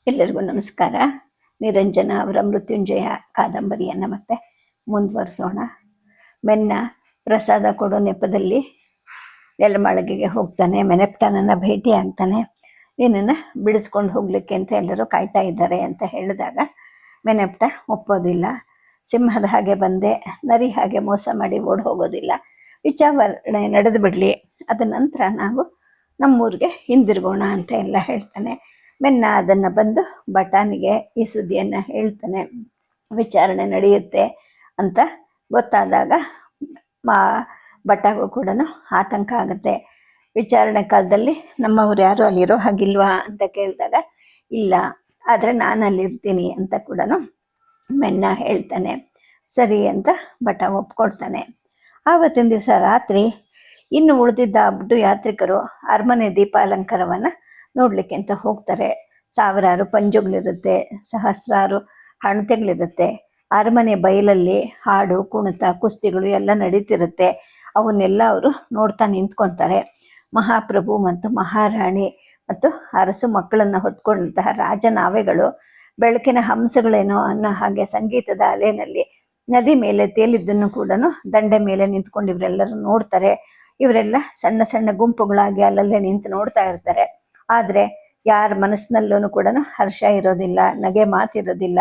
ಎಲ್ಲರಿಗೂ ನಮಸ್ಕಾರ. ನಿರಂಜನ ಅವರ ಮೃತ್ಯುಂಜಯ ಕಾದಂಬರಿಯನ್ನು ಮತ್ತೆ ಮುಂದುವರಿಸೋಣ. ಮೆನ್ನ ಪ್ರಸಾದ ಕೊಡೋ ನೆಪದಲ್ಲಿ ನೆಲಮಾಳಿಗೆಗೆ ಹೋಗ್ತಾನೆ. ಮೆನೆಪ್ಟನನ್ನು ಭೇಟಿ ಆಗ್ತಾನೆ. ನಿನ್ನನ್ನು ಬಿಡಿಸ್ಕೊಂಡು ಹೋಗ್ಲಿಕ್ಕೆ ಅಂತ ಎಲ್ಲರೂ ಕಾಯ್ತಾ ಇದ್ದಾರೆ ಅಂತ ಹೇಳಿದಾಗ ಮೆನೆಪ್ಟ ಒಪ್ಪೋದಿಲ್ಲ. ಸಿಂಹದ ಹಾಗೆ ಬಂದೆ, ನರಿ ಹಾಗೆ ಮೋಸ ಮಾಡಿ ಓಡಿ ಹೋಗೋದಿಲ್ಲ, ವಿಚಾರಣೆ ನಡೆದು ಬಿಡಲಿ, ಅದ ನಂತರ ನಾವು ನಮ್ಮೂರಿಗೆ ಹಿಂದಿರುಗೋಣ ಅಂತ ಎಲ್ಲ ಹೇಳ್ತಾನೆ. ಮೆನ್ನ ಅದನ್ನು ಬಂದು ಬಟಾನಿಗೆ ಈ ಸುದ್ದಿಯನ್ನು ಹೇಳ್ತಾನೆ. ವಿಚಾರಣೆ ನಡೆಯುತ್ತೆ ಅಂತ ಗೊತ್ತಾದಾಗ ಬಟಾಗೂ ಕೂಡ ಆತಂಕ ಆಗುತ್ತೆ. ವಿಚಾರಣೆ ಕಾಲದಲ್ಲಿ ನಮ್ಮವ್ರು ಯಾರು ಅಲ್ಲಿರೋ ಹಾಗಿಲ್ವಾ ಅಂತ ಕೇಳಿದಾಗ ಇಲ್ಲ, ಆದರೆ ನಾನು ಅಲ್ಲಿರ್ತೀನಿ ಅಂತ ಕೂಡ ಮೆನ್ನ ಹೇಳ್ತಾನೆ. ಸರಿ ಅಂತ ಬಟ ಒಪ್ಕೊಳ್ತಾನೆ. ಆವತ್ತಿನ ದಿವಸ ರಾತ್ರಿ ಇನ್ನು ಉಳಿದಿದ್ದ ಅಬ್ಡು ಯಾತ್ರಿಕರು ಅರಮನೆ ದೀಪಾಲಂಕಾರವನ್ನು ನೋಡ್ಲಿಕ್ಕೆ ಅಂತ ಹೋಗ್ತಾರೆ. ಸಾವಿರಾರು ಪಂಜುಗಳಿರುತ್ತೆ, ಸಹಸ್ರಾರು ಹಣತೆಗಳಿರುತ್ತೆ. ಅರಮನೆ ಬಯಲಲ್ಲಿ ಹಾಡು ಕುಣಿತ ಕುಸ್ತಿಗಳು ಎಲ್ಲ ನಡೀತಿರುತ್ತೆ. ಅವನ್ನೆಲ್ಲ ಅವರು ನೋಡ್ತಾ ನಿಂತ್ಕೊತಾರೆ. ಮಹಾಪ್ರಭು ಮತ್ತು ಮಹಾರಾಣಿ ಮತ್ತು ಅರಸು ಮಕ್ಕಳನ್ನು ಹೊತ್ಕೊಂಡಂತಹ ರಾಜನಾವೆಗಳು ಬೆಳಕಿನ ಹಂಸಗಳೇನೋ ಅನ್ನೋ ಹಾಗೆ ಸಂಗೀತದ ಅಲೆನಲ್ಲಿ ನದಿ ಮೇಲೆ ತೇಲಿದ್ದನ್ನು ಕೂಡ ದಂಡೆ ಮೇಲೆ ನಿಂತ್ಕೊಂಡು ಇವರೆಲ್ಲರೂ ನೋಡ್ತಾರೆ. ಇವರೆಲ್ಲ ಸಣ್ಣ ಸಣ್ಣ ಗುಂಪುಗಳಾಗಿ ಅಲ್ಲಲ್ಲೇ ನಿಂತು ನೋಡ್ತಾ ಇರ್ತಾರೆ. ಆದರೆ ಯಾರ ಮನಸ್ಸಿನಲ್ಲೂ ಕೂಡ ಹರ್ಷ ಇರೋದಿಲ್ಲ, ನಗೆ ಮಾತಿರೋದಿಲ್ಲ.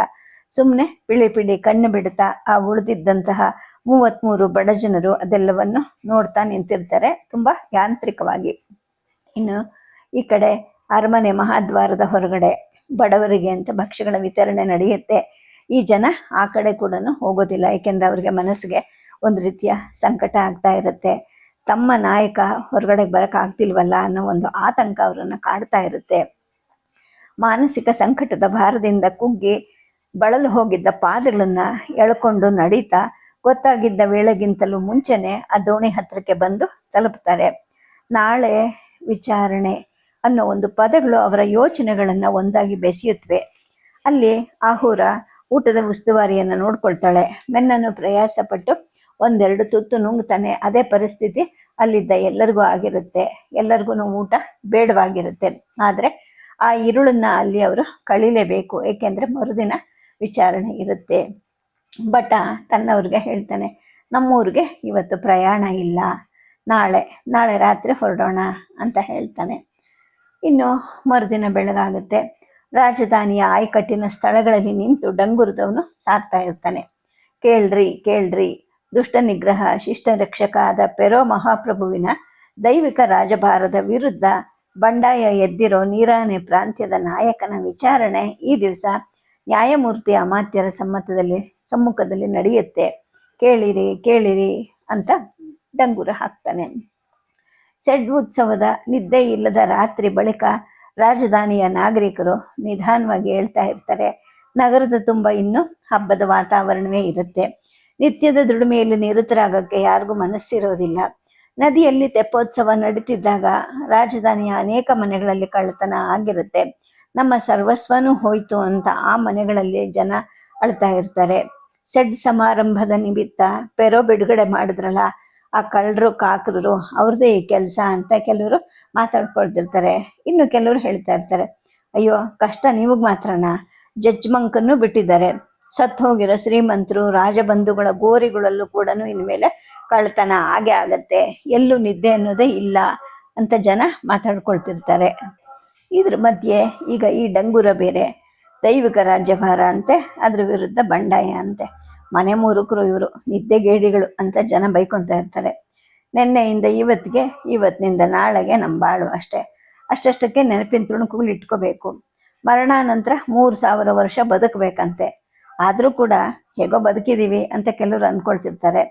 ಸುಮ್ಮನೆ ಪಿಳಿ ಪಿಳಿ ಕಣ್ಣು ಬಿಡ್ತಾ ಆ ಉಳಿದಿದ್ದಂತಹ 33 ಬಡ ಜನರು ಅದೆಲ್ಲವನ್ನು ನೋಡ್ತಾ ನಿಂತಿರ್ತಾರೆ, ತುಂಬ ಯಾಂತ್ರಿಕವಾಗಿ. ಇನ್ನು ಈ ಕಡೆ ಅರಮನೆ ಮಹಾದ್ವಾರದ ಹೊರಗಡೆ ಬಡವರಿಗೆ ಅಂತ ಭಕ್ಷ್ಯಗಳ ವಿತರಣೆ ನಡೆಯುತ್ತೆ. ಈ ಜನ ಆ ಕಡೆ ಕೂಡ ಹೋಗೋದಿಲ್ಲ, ಏಕೆಂದರೆ ಅವ್ರಿಗೆ ಮನಸ್ಸಿಗೆ ಒಂದು ರೀತಿಯ ಸಂಕಟ ಆಗ್ತಾ ಇರುತ್ತೆ. ತಮ್ಮ ನಾಯಕ ಹೊರಗಡೆಗೆ ಬರೋಕ್ಕಾಗ್ತಿಲ್ವಲ್ಲ ಅನ್ನೋ ಒಂದು ಆತಂಕ ಅವರನ್ನು ಕಾಡ್ತಾ ಇರುತ್ತೆ. ಮಾನಸಿಕ ಸಂಕಟದ ಭಾರದಿಂದ ಕುಗ್ಗಿ ಬಳಲು ಹೋಗಿದ್ದ ಪಾದಗಳನ್ನು ಎಳ್ಕೊಂಡು ನಡೀತಾ ಗೊತ್ತಾಗಿದ್ದ ವೇಳೆಗಿಂತಲೂ ಮುಂಚೆನೆ ಆ ದೋಣಿ ಹತ್ತಿರಕ್ಕೆ ಬಂದು ತಲುಪ್ತಾರೆ. ನಾಳೆ ವಿಚಾರಣೆ ಅನ್ನೋ ಒಂದು ಪದಗಳು ಅವರ ಯೋಚನೆಗಳನ್ನು ಒಂದಾಗಿ ಬೆಸೆಯುತ್ತವೆ. ಅಲ್ಲಿ ಆಹೂರ ಊಟದ ಉಸ್ತುವಾರಿಯನ್ನು ನೋಡ್ಕೊಳ್ತಾಳೆ. ಮೆನ್ನನ್ನು ಪ್ರಯಾಸಪಟ್ಟು ಒಂದೆರಡು ತುತ್ತು ನುಂಗ್ತಾನೆ. ಅದೇ ಪರಿಸ್ಥಿತಿ ಅಲ್ಲಿದ್ದ ಎಲ್ಲರಿಗೂ ಆಗಿರುತ್ತೆ. ಎಲ್ಲರಿಗೂ ಊಟ ಬೇಡವಾಗಿರುತ್ತೆ. ಆದರೆ ಆ ഇരുಳನ್ನು ಅಲ್ಲಿ ಅವರು ಕಳೀಲೇಬೇಕು, ಏಕೆಂದರೆ ಮರುದಿನ ವಿಚಾರಣೆ ಇರುತ್ತೆ. ಬಟ ತನ್ನವ್ರಿಗೆ ಹೇಳ್ತಾನೆ, ನಮ್ಮೂರಿಗೆ ಇವತ್ತು ಪ್ರಯಾಣ ಇಲ್ಲ, ನಾಳೆ ರಾತ್ರಿ ಹೊರಡೋಣ ಅಂತ ಹೇಳ್ತಾನೆ. ಇನ್ನು ಮರುದಿನ ಬೆಳಗಾಗುತ್ತೆ. ರಾಜಧಾನಿಯ ಆಯ್ಕಟ್ಟಿನ ಸ್ಥಳಗಳಲ್ಲಿ ನಿಂತು ಡಂಗುರದವನು ಸಾರ್ತಾ ಇರ್ತಾನೆ. ಕೇಳ್ರಿ, ದುಷ್ಟ ನಿಗ್ರಹ ಶಿಷ್ಟ ರಕ್ಷಕ ಆದ ಪೆರೋ ಮಹಾಪ್ರಭುವಿನ ದೈವಿಕ ರಾಜಭಾರದ ವಿರುದ್ಧ ಬಂಡಾಯ ಎದ್ದಿರೋ ನೀರಾನೆ ಪ್ರಾಂತ್ಯದ ನಾಯಕನ ವಿಚಾರಣೆ ಈ ದಿವಸ ನ್ಯಾಯಮೂರ್ತಿ ಅಮಾತ್ಯರ ಸಮ್ಮುಖದಲ್ಲಿ ನಡೆಯುತ್ತೆ. ಕೇಳಿರಿ ಅಂತ ಡಂಗುರ ಹಾಕ್ತಾನೆ. ಸೆಡ್ ಉತ್ಸವದ ನಿದ್ದೆ ಇಲ್ಲದ ರಾತ್ರಿ ಬಳಿಕ ರಾಜಧಾನಿಯ ನಾಗರಿಕರು ನಿಧಾನವಾಗಿ ಹೇಳ್ತಾ ಇರ್ತಾರೆ. ನಗರದ ತುಂಬ ಇನ್ನೂ ಹಬ್ಬದ ವಾತಾವರಣವೇ ಇರುತ್ತೆ. ನಿತ್ಯದ ದುಡಿಮೆಯಲ್ಲಿ ನಿರತರಾಗಕ್ಕೆ ಯಾರಿಗೂ ಮನಸ್ಸಿರೋದಿಲ್ಲ. ನದಿಯಲ್ಲಿ ತೆಪ್ಪೋತ್ಸವ ನಡೀತಿದ್ದಾಗ ರಾಜಧಾನಿಯ ಅನೇಕ ಮನೆಗಳಲ್ಲಿ ಕಳ್ಳತನ ಆಗಿರುತ್ತೆ. ನಮ್ಮ ಸರ್ವಸ್ವನೂ ಹೋಯ್ತು ಅಂತ ಆ ಮನೆಗಳಲ್ಲಿ ಜನ ಅಳ್ತಾ ಇರ್ತಾರೆ. ಸೆಡ್ ಸಮಾರಂಭದ ನಿಮಿತ್ತ ಪೆರೋ ಬಿಡುಗಡೆ ಮಾಡಿದ್ರಲ್ಲ, ಆ ಕಳ್ಳರು ಕಾಕರರು ಅವ್ರದ್ದೇ ಈ ಕೆಲಸ ಅಂತ ಕೆಲವರು ಮಾತಾಡ್ಕೊಳ್ತಿರ್ತಾರೆ. ಇನ್ನು ಕೆಲವರು ಹೇಳ್ತಾ ಇರ್ತಾರೆ, ಅಯ್ಯೋ ಕಷ್ಟ ನಿಮಗೆ ಮಾತ್ರನಾ, ಜಡ್ಜ್ಮಂಕನ್ನು ಬಿಟ್ಟಿದ್ದಾರೆ. ಸತ್ತು ಹೋಗಿರೋ ಶ್ರೀಮಂತರು ರಾಜಬಂಧುಗಳ ಗೋರಿಗಳಲ್ಲೂ ಕೂಡ ಇನ್ಮೇಲೆ ಕಳ್ಳತನ ಆಗೇ ಆಗತ್ತೆ, ಎಲ್ಲೂ ನಿದ್ದೆ ಅನ್ನೋದೇ ಇಲ್ಲ ಅಂತ ಜನ ಮಾತಾಡ್ಕೊಳ್ತಿರ್ತಾರೆ. ಇದ್ರ ಮಧ್ಯೆ ಈಗ ಈ ಡಂಗುರ ಬೇರೆ, ದೈವಿಕ ರಾಜ್ಯಭಾರ ಅಂತೆ, ಅದ್ರ ವಿರುದ್ಧ ಬಂಡಾಯ ಅಂತೆ. ಮನೆ ಮೂರುಕರು ಇವರು, ನಿದ್ದೆಗೇಡಿಗಳು ಅಂತ ಜನ ಬೈಕೊತಾ ಇರ್ತಾರೆ. ನಿನ್ನೆಯಿಂದ ಇವತ್ತಿಗೆ, ಇವತ್ತಿನಿಂದ ನಾಳೆಗೆ ನಮ್ಮ ಬಾಳು ಅಷ್ಟಕ್ಕೆ ನೆನಪಿನ ತುಣುಕುಗಳು ಇಟ್ಕೋಬೇಕು. ಮರಣಾನಂತರ 3000 ವರ್ಷ ಬದುಕಬೇಕಂತೆ. ಆದರೂ ಕೂಡ ಹೇಗೋ ಬದುಕಿದ್ದೀವಿ ಅಂತ ಕೆಲವರು ಅಂದ್ಕೊಳ್ತಿರ್ತಾರೆ.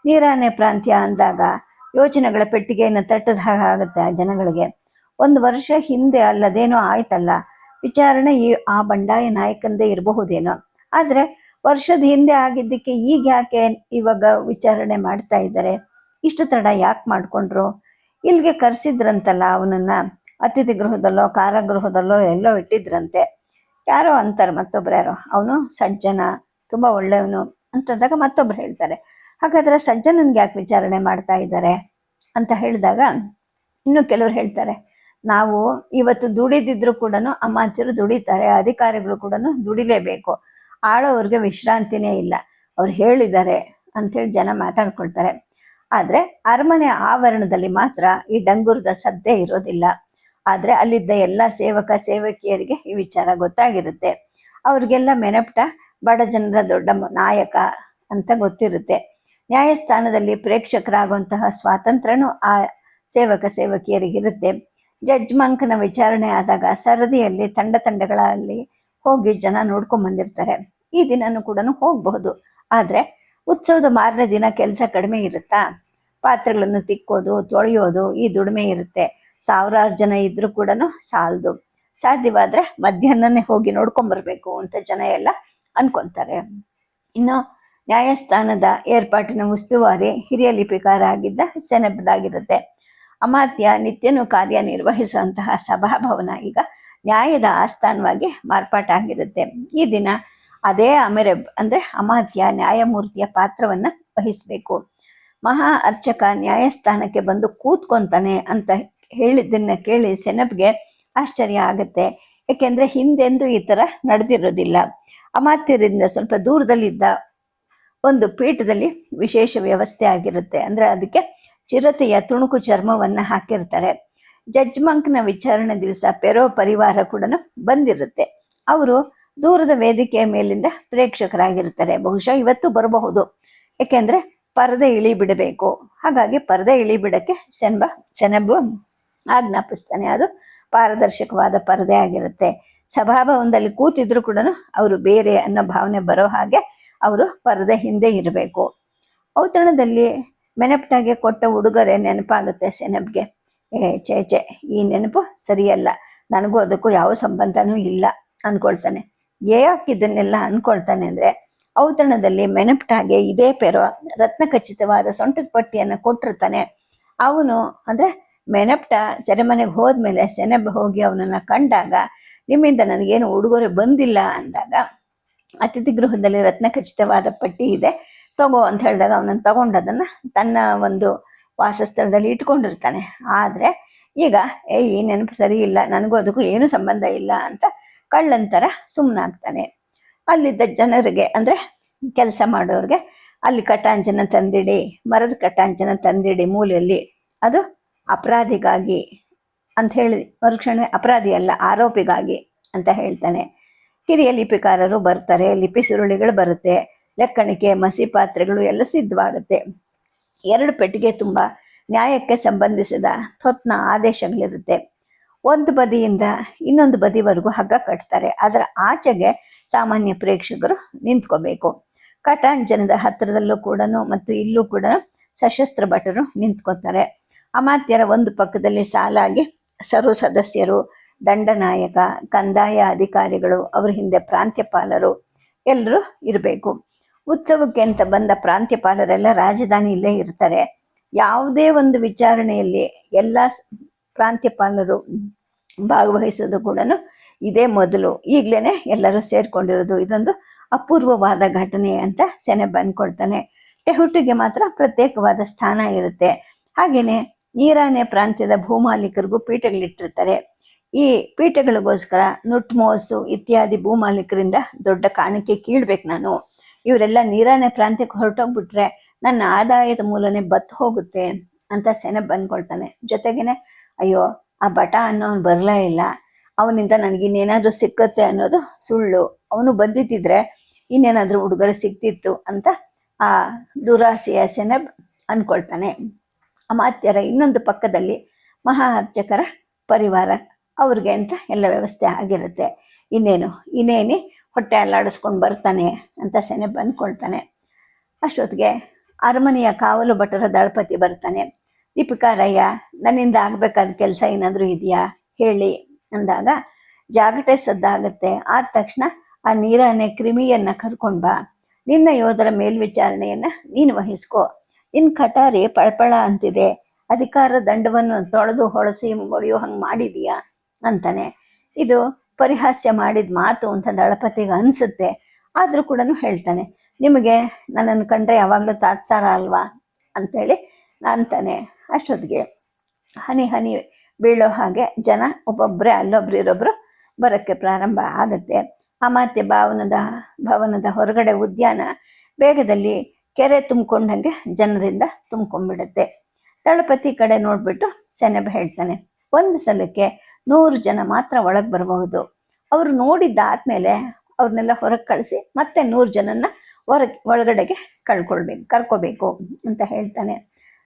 ನೀರಾನೆ ಪ್ರಾಂತ್ಯ ಅಂದಾಗ ಯೋಚನೆಗಳ ಪೆಟ್ಟಿಗೆಯನ್ನು ತಟ್ಟದ ಹಾಗಾಗುತ್ತೆ ಆ ಜನಗಳಿಗೆ. 1 ವರ್ಷ ಹಿಂದೆ ಅಲ್ಲದೇನೋ ಆಯ್ತಲ್ಲ, ವಿಚಾರಣೆ ಆ ಬಂಡಾಯ ನಾಯಕಂದೇ ಇರಬಹುದೇನೋ. ಆದರೆ ವರ್ಷದ ಹಿಂದೆ ಆಗಿದ್ದಕ್ಕೆ ಈಗ ಯಾಕೆ ಇವಾಗ ವಿಚಾರಣೆ ಮಾಡ್ತಾ ಇದ್ದಾರೆ? ಇಷ್ಟು ತಡ ಯಾಕೆ ಮಾಡಿಕೊಂಡ್ರು? ಇಲ್ಲಿಗೆ ಕರೆಸಿದ್ರಂತಲ್ಲ ಅವನನ್ನು, ಅತಿಥಿ ಗೃಹದಲ್ಲೋ ಕಾರಾಗೃಹದಲ್ಲೋ ಎಲ್ಲೋ ಇಟ್ಟಿದ್ರಂತೆ. ಯಾರೋ ಅಂತಾರೆ, ಮತ್ತೊಬ್ರು ಯಾರೋ, ಅವನು ಸಜ್ಜನ, ತುಂಬ ಒಳ್ಳೆಯವನು ಅಂತಂದಾಗ ಮತ್ತೊಬ್ರು ಹೇಳ್ತಾರೆ, ಹಾಗಾದರೆ ಸಜ್ಜನನ್ಗೆ ಯಾಕೆ ವಿಚಾರಣೆ ಮಾಡ್ತಾ ಇದ್ದಾರೆ ಅಂತ ಹೇಳಿದಾಗ ಇನ್ನು ಕೆಲವರು ಹೇಳ್ತಾರೆ, ನಾವು ಇವತ್ತು ದುಡಿದಿದ್ರು ಕೂಡ ಅಮಾತ್ಯರು ದುಡಿತಾರೆ, ಅಧಿಕಾರಿಗಳು ಕೂಡ ದುಡಿಲೇಬೇಕು. ಆಳೋವ್ರಿಗೆ ವಿಶ್ರಾಂತಿನೇ ಇಲ್ಲ. ಅವ್ರು ಹೇಳಿದ್ದಾರೆ ಅಂಥೇಳಿ ಜನ ಮಾತಾಡ್ಕೊಳ್ತಾರೆ. ಆದರೆ ಅರಮನೆ ಆವರಣದಲ್ಲಿ ಮಾತ್ರ ಈ ಡಂಗುರದ ಸದ್ದೇ ಇರೋದಿಲ್ಲ. ಆದರೆ ಅಲ್ಲಿದ್ದ ಎಲ್ಲ ಸೇವಕ ಸೇವಕಿಯರಿಗೆ ಈ ವಿಚಾರ ಗೊತ್ತಾಗಿರುತ್ತೆ. ಅವ್ರಿಗೆಲ್ಲ ಮೆನಪ್ಟ ಬಡ ಜನರ ದೊಡ್ಡ ನಾಯಕ ಅಂತ ಗೊತ್ತಿರುತ್ತೆ. ನ್ಯಾಯಸ್ಥಾನದಲ್ಲಿ ಪ್ರೇಕ್ಷಕರಾಗುವಂತಹ ಸ್ವಾತಂತ್ರ್ಯನೂ ಆ ಸೇವಕ ಸೇವಕಿಯರಿಗಿರುತ್ತೆ. ಜಡ್ಜ್ ಮಂಕನ ವಿಚಾರಣೆ ಆದಾಗ ಸರದಿಯಲ್ಲಿ ತಂಡಗಳಲ್ಲಿ ಹೋಗಿ ಜನ ನೋಡ್ಕೊಂಬಂದಿರ್ತಾರೆ. ಈ ದಿನನೂ ಕೂಡ ಹೋಗಬಹುದು. ಆದರೆ ಉತ್ಸವದ ಮಾರನೇ ದಿನ ಕೆಲಸ ಕಡಿಮೆ ಇರುತ್ತಾ? ಪಾತ್ರೆಗಳನ್ನು ತಿಕ್ಕೋದು, ತೊಳೆಯೋದು ಈ ದುಡಿಮೆ ಇರುತ್ತೆ. ಸಾವಿರಾರು ಜನ ಇದ್ರೂ ಕೂಡ ಸಾಲದು. ಸಾಧ್ಯವಾದರೆ ಮಧ್ಯಾಹ್ನನೇ ಹೋಗಿ ನೋಡ್ಕೊಂಬರ್ಬೇಕು ಅಂತ ಜನ ಎಲ್ಲ ಅನ್ಕೊತಾರೆ. ಇನ್ನು ನ್ಯಾಯಸ್ಥಾನದ ಏರ್ಪಾಟಿನ ಉಸ್ತುವಾರಿ ಹಿರಿಯ ಲಿಪಿಕಾರ ಆಗಿದ್ದ ಸೆನೆಬ್ದಾಗಿರುತ್ತೆ. ಅಮಾತ್ಯ ನಿತ್ಯನೂ ಕಾರ್ಯನಿರ್ವಹಿಸುವಂತಹ ಸಭಾಭವನ ಈಗ ನ್ಯಾಯದ ಆಸ್ಥಾನವಾಗಿ ಮಾರ್ಪಾಟಾಗಿರುತ್ತೆ. ಈ ದಿನ ಅದೇ ಅಮೆರೆಬ್ ಅಂದರೆ ಅಮಾತ್ಯ ನ್ಯಾಯಮೂರ್ತಿಯ ಪಾತ್ರವನ್ನು ವಹಿಸಬೇಕು. ಮಹಾ ಅರ್ಚಕ ನ್ಯಾಯಸ್ಥಾನಕ್ಕೆ ಬಂದು ಕೂತ್ಕೊಂತಾನೆ ಅಂತ ಹೇಳಿದ್ದನ್ನು ಕೇಳಿ ಸೆನಬ್ಗೆ ಆಶ್ಚರ್ಯ ಆಗುತ್ತೆ. ಏಕೆಂದರೆ ಹಿಂದೆಂದೂ ಈ ಥರ ನಡೆದಿರೋದಿಲ್ಲ. ಅಮಾತ್ಯರಿಂದ ಸ್ವಲ್ಪ ದೂರದಲ್ಲಿದ್ದ ಒಂದು ಪೀಠದಲ್ಲಿ ವಿಶೇಷ ವ್ಯವಸ್ಥೆ ಆಗಿರುತ್ತೆ. ಅಂದರೆ ಅದಕ್ಕೆ ಚಿರತೆಯ ತುಣುಕು ಚರ್ಮವನ್ನು ಹಾಕಿರ್ತಾರೆ. ಜಡ್ಜ್ ಮಂಕ್ನ ವಿಚಾರಣೆ ದಿವಸ ಪೆರೋ ಪರಿವಾರ ಕೂಡ ಬಂದಿರುತ್ತೆ. ಅವರು ದೂರದ ವೇದಿಕೆಯ ಮೇಲಿಂದ ಪ್ರೇಕ್ಷಕರಾಗಿರ್ತಾರೆ. ಬಹುಶಃ ಇವತ್ತು ಬರಬಹುದು, ಏಕೆಂದರೆ ಪರದೆ ಇಳಿ ಬಿಡಬೇಕು. ಹಾಗಾಗಿ ಪರದೆ ಇಳಿ ಬಿಡಕ್ಕೆ ಸೆನೆಬ್ ಆಜ್ಞಾಪಿಸ್ತಾನೆ. ಅದು ಪಾರದರ್ಶಕವಾದ ಪರದೆ ಆಗಿರುತ್ತೆ. ಸಭಾಭವನದಲ್ಲಿ ಕೂತಿದ್ರು ಕೂಡ ಅವರು ಬೇರೆ ಅನ್ನೋ ಭಾವನೆ ಬರೋ ಹಾಗೆ ಅವರು ಪರದೆ ಹಿಂದೆ ಇರಬೇಕು. ಔತಣದಲ್ಲಿ ಮೆನಪ್ಟಾಗೆ ಕೊಟ್ಟ ಉಡುಗೊರೆ ನೆನಪಾಗುತ್ತೆ ಸೆನೆಬ್ಗೆ. ಚೇಚೆ ಈ ನೆನಪು ಸರಿಯಲ್ಲ, ನನಗೂ ಅದಕ್ಕೂ ಯಾವ ಸಂಬಂಧನೂ ಇಲ್ಲ ಅಂದ್ಕೊಳ್ತಾನೆ. ಯಾಕೆ ಇದನ್ನೆಲ್ಲ ಅಂದ್ಕೊಳ್ತಾನೆ ಅಂದರೆ, ಔತಣದಲ್ಲಿ ಮೆನಪ್ಟಾಗೆ ಇದೇ ಪೆರೋ ರತ್ನ ಖಚಿತವಾದ ಸೊಂಟದ ಪಟ್ಟಿಯನ್ನು ಕೊಟ್ಟಿರ್ತಾನೆ. ಅವನು ಅಂದರೆ ಮೆನಪ್ಟ ಸೆರೆಮನೆಗೆ ಹೋದ್ಮೇಲೆ ಸೆನೆಬ್ ಹೋಗಿ ಅವನನ್ನು ಕಂಡಾಗ, ನಿಮ್ಮಿಂದ ನನಗೇನು ಉಡುಗೊರೆ ಬಂದಿಲ್ಲ ಅಂದಾಗ, ಅತಿಥಿ ಗೃಹದಲ್ಲಿ ರತ್ನ ಖಚಿತವಾದ ಪಟ್ಟಿ ಇದೆ ತಗೋ ಅಂತ ಹೇಳಿದಾಗ ಅವನನ್ನು ತಗೊಂಡದನ್ನು ತನ್ನ ಒಂದು ವಾಸಸ್ಥಳದಲ್ಲಿ ಇಟ್ಕೊಂಡಿರ್ತಾನೆ. ಆದರೆ ಈಗ ಈ ನೆನಪು ಸರಿ ಇಲ್ಲ, ನನಗೂ ಅದಕ್ಕೂ ಏನೂ ಸಂಬಂಧ ಇಲ್ಲ ಅಂತ ಕಳ್ಳಂತರ ಸುಮ್ಮನಾಗ್ತಾನೆ. ಅಲ್ಲಿದ್ದ ಜನರಿಗೆ ಅಂದರೆ ಕೆಲಸ ಮಾಡೋರಿಗೆ ಅಲ್ಲಿ ಕಟಾಂಚನ ತಂದಿಡಿ, ಮರದ ಕಟಾಂಚನ ತಂದಿಡಿ ಮೂಲೆಯಲ್ಲಿ, ಅದು ಅಪರಾಧಿಗಾಗಿ ಅಂತ ಹೇಳಿ ಮರುಕ್ಷಣೆ ಅಪರಾಧಿ ಅಲ್ಲ ಆರೋಪಿಗಾಗಿ ಅಂತ ಹೇಳ್ತಾನೆ. ಹಿರಿಯ ಲಿಪಿಕಾರರು ಬರ್ತಾರೆ, ಲಿಪಿ ಸುರುಳಿಗಳು ಬರುತ್ತೆ, ಲೆಕ್ಕಣಿಕೆ ಮಸಿ ಪಾತ್ರೆಗಳು ಎಲ್ಲ ಸಿದ್ಧವಾಗುತ್ತೆ. 2 ಪೆಟ್ಟಿಗೆ ತುಂಬ ನ್ಯಾಯಕ್ಕೆ ಸಂಬಂಧಿಸಿದ ತ್ವತ್ನ ಆದೇಶಗಳಿರುತ್ತೆ. ಒಂದು ಬದಿಯಿಂದ ಇನ್ನೊಂದು ಬದಿವರೆಗೂ ಹಗ್ಗ ಕಟ್ತಾರೆ. ಅದರ ಆಚೆಗೆ ಸಾಮಾನ್ಯ ಪ್ರೇಕ್ಷಕರು ನಿಂತ್ಕೋಬೇಕು. ಕಟಾಂಜನದ ಹತ್ತಿರದಲ್ಲೂ ಕೂಡ ಮತ್ತು ಇಲ್ಲೂ ಕೂಡ ಸಶಸ್ತ್ರ ಭಟರು ನಿಂತ್ಕೋತಾರೆ. ಅಮಾತ್ಯರ ಒಂದು ಪಕ್ಕದಲ್ಲಿ ಸಾಲಾಗಿ ಸರ್ವ ಸದಸ್ಯರು, ದಂಡನಾಯಕ, ಕಂದಾಯ ಅಧಿಕಾರಿಗಳು, ಅವರ ಹಿಂದೆ ಪ್ರಾಂತ್ಯಪಾಲರು ಎಲ್ಲರೂ ಇರಬೇಕು. ಉತ್ಸವಕ್ಕೆ ಅಂತ ಬಂದ ಪ್ರಾಂತ್ಯಪಾಲರೆಲ್ಲ ರಾಜಧಾನಿಯಲ್ಲೇ ಇರ್ತಾರೆ. ಯಾವುದೇ ಒಂದು ವಿಚಾರಣೆಯಲ್ಲಿ ಎಲ್ಲ ಪ್ರಾಂತ್ಯಪಾಲರು ಭಾಗವಹಿಸೋದು ಕೂಡ ಇದೇ ಮೊದಲು. ಈಗಲೇ ಎಲ್ಲರೂ ಸೇರ್ಕೊಂಡಿರೋದು ಇದೊಂದು ಅಪೂರ್ವವಾದ ಘಟನೆ ಅಂತ ಸೆನೆಬ್ ಅಂದ್ಕೊಳ್ತಾನೆ. ಟೆಹುಟಿಗೆ ಮಾತ್ರ ಪ್ರತ್ಯೇಕವಾದ ಸ್ಥಾನ ಇರುತ್ತೆ. ಹಾಗೆಯೇ ಈರಾನ್ಯ ಪ್ರಾಂತ್ಯದ ಭೂಮಾಲೀಕರಿಗೂ ಪೀಠಗಳಿಟ್ಟಿರ್ತಾರೆ. ಈ ಪೀಠಗಳಿಗೋಸ್ಕರ ನುಟ್ಮೋಸು ಇತ್ಯಾದಿ ಭೂಮಾಲೀಕರಿಂದ ದೊಡ್ಡ ಕಾಣಿಕೆ ಕೀಳ್ಬೇಕು ನಾನು. ಇವರೆಲ್ಲ ನೀರಾನ್ಯ ಪ್ರಾಂತ್ಯಕ್ಕೆ ಹೊರಟೋಗ್ಬಿಟ್ರೆ ನನ್ನ ಆದಾಯದ ಮೂಲನೇ ಬತ್ತು ಹೋಗುತ್ತೆ ಅಂತ ಸೆನೆಬ್ ಅಂದ್ಕೊಳ್ತಾನೆ. ಜೊತೆಗೇನೆ ಅಯ್ಯೋ ಆ ಭಟ ಅನ್ನೋನು ಬರಲೇ ಇಲ್ಲ, ಅವನಿಂದ ನನಗಿನ್ನೇನಾದರೂ ಸಿಕ್ಕತ್ತೆ ಅನ್ನೋದು ಸುಳ್ಳು, ಅವನು ಬಂದಿದ್ದಿದ್ರೆ ಇನ್ನೇನಾದರೂ ಉಡುಗೊರೆ ಸಿಗ್ತಿತ್ತು ಅಂತ ಆ ದುರಾಸೆಯ ಸೆನೆಬ್ ಅಂದ್ಕೊಳ್ತಾನೆ. ಅಮಾತ್ಯರ ಇನ್ನೊಂದು ಪಕ್ಕದಲ್ಲಿ ಮಹಾ ಅರ್ಚಕರ ಪರಿವಾರ, ಅವ್ರಿಗೆ ಅಂತ ಎಲ್ಲ ವ್ಯವಸ್ಥೆ ಆಗಿರುತ್ತೆ. ಇನ್ನೇನಿ ಹೊಟ್ಟೆ ಅಲ್ಲಾಡಿಸ್ಕೊಂಡು ಬರ್ತಾನೆ ಅಂತ ಸೆನೆಬ್ ಅಂದ್ಕೊಳ್ತಾನೆ. ಅಷ್ಟೊತ್ತಿಗೆ ಅರಮನೆಯ ಕಾವಲು ಭಟರ ದಳಪತಿ ಬರ್ತಾನೆ. ಲಿಪಿಕಾರಯ್ಯ, ನನ್ನಿಂದ ಆಗಬೇಕಾದ ಕೆಲಸ ಏನಾದರೂ ಇದೆಯಾ ಹೇಳಿ ಅಂದಾಗ ಜಾಗಟೆ ಸದ್ದಾಗುತ್ತೆ. ಆದ ತಕ್ಷಣ ಆ ನೀರಾನೆ ಕ್ರಿಮಿಯನ್ನು ಕರ್ಕೊಂಡು ಬಾ, ನಿನ್ನ ಯೋಧರ ಮೇಲ್ವಿಚಾರಣೆಯನ್ನು ನೀನು ವಹಿಸ್ಕೋ, ನಿನ್ನ ಕಟಾರಿ ಪಳಪಳ ಅಂತಿದೆ, ಅಧಿಕಾರ ದಂಡವನ್ನು ತೊಳೆದು ಹೊಳಸಿ ಮೊಳೆಯೋ ಹಂಗೆ ಮಾಡಿದೀಯಾ ಅಂತಾನೆ. ಇದು ಪರಿಹಾಸ್ಯ ಮಾಡಿದ ಮಾತು ಅಂತ ದಳಪತಿಗೆ ಅನಿಸುತ್ತೆ. ಆದರೂ ಕೂಡ ಹೇಳ್ತಾನೆ, ನಿಮಗೆ ನನ್ನನ್ನು ಕಂಡ್ರೆ ಯಾವಾಗಲೂ ತಾತ್ಸಾರ ಅಲ್ವಾ ಅಂಥೇಳಿ ಅಂತಾನೆ. ಅಷ್ಟೊತ್ತಿಗೆ ಹನಿ ಹನಿ ಬೀಳೋ ಹಾಗೆ ಜನ ಒಬ್ಬೊಬ್ಬರೇ ಅಲ್ಲೊಬ್ರು ಇರೊಬ್ರು ಬರೋಕ್ಕೆ ಪ್ರಾರಂಭ ಆಗುತ್ತೆ. ಅಮಾತ್ಯ ಭವನದ ಹೊರಗಡೆ ಉದ್ಯಾನ ಬೇಗದಲ್ಲಿ ಕೆರೆ ತುಂಬಿಕೊಂಡಂಗೆ ಜನರಿಂದ ತುಂಬ್ಕೊಂಡ್ಬಿಡುತ್ತೆ. ದಳಪತಿ ಕಡೆ ನೋಡ್ಬಿಟ್ಟು ಸೆನೆಬ ಹೇಳ್ತಾನೆ, ಒಂದು ಸಲಕ್ಕೆ 100 ಜನ ಮಾತ್ರ ಒಳಗೆ ಬರಬಹುದು. ಅವರು ನೋಡಿದ್ದಾದ್ಮೇಲೆ ಅವ್ರನ್ನೆಲ್ಲ ಹೊರಗೆ ಕಳಿಸಿ ಮತ್ತೆ 100 ಜನನ್ನ ಒಳಗಡೆಗೆ ಕರ್ಕೋಬೇಕು ಅಂತ ಹೇಳ್ತಾನೆ.